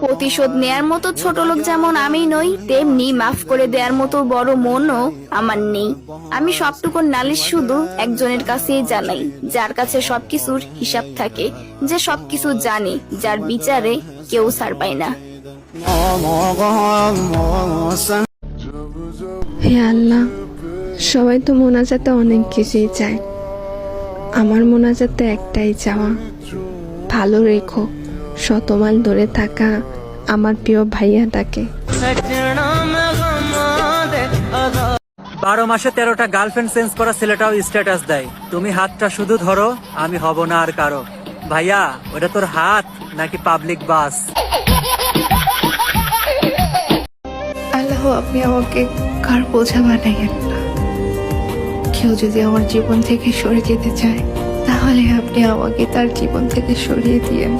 প্রতিশোধ নেয়ার মতো ছোট লোক যেমন আমি নই, তেমনি মাফ করে দেওয়ার মতো বড় মনও আমার নেই। আমি সবটুকু নালিশ শুধু একজনের কাছেই জানাই, যার কাছে সবকিছুর হিসাব থাকে, যে সবকিছু জানে, যার বিচারে কেউ ছাড় পায় না। হে আল্লাহ, সবাই তো মোনাজাতে অনেক কিছুই চায়, আমার মোনাজাতে একটাই চাওয়া, ভালো রেখো শতমাইল দূরে থাকা আমার প্রিয় ভাইয়াটাকে। 12 মাসে 13টা গার্লফ্রেন্ড চেঞ্জ করা ছেলেটাও স্ট্যাটাস দেয়, তুমি হাতটা শুধু ধরো, আমি হব না আর কারো। ভাইয়া, ওটা তোর হাত নাকি পাবলিক বাস? আল্লাহ, আপনি আমাকে কার বোঝা বানাইয়েন না। কেউ যদি আমার জীবন থেকে সরে যেতে চায়, তাহলে আপনি আমাকে তার জীবন থেকে সরিয়ে দিয়েন।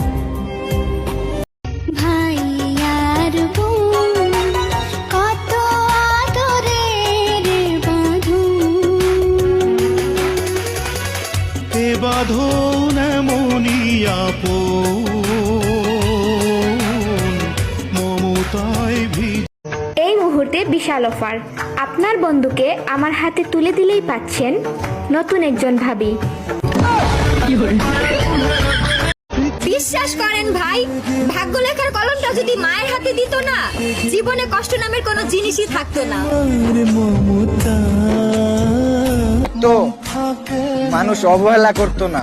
বাঁধন এমনিয়া মমতায় এই মুহূর্তে বিশাল অফার, আপনার বন্ধুকে আমার হাতে তুলে দিলেই পাচ্ছেন নতুন একজন ভাবি। বিশ্বাস করেন ভাই, ভাগ্য লেখার কলমটা যদি মায়ের হাতে দিত না, জীবনে কষ্ট নামের কোনো জিনিসই থাকতো না। তো মানুষ অবহেলা করতো না।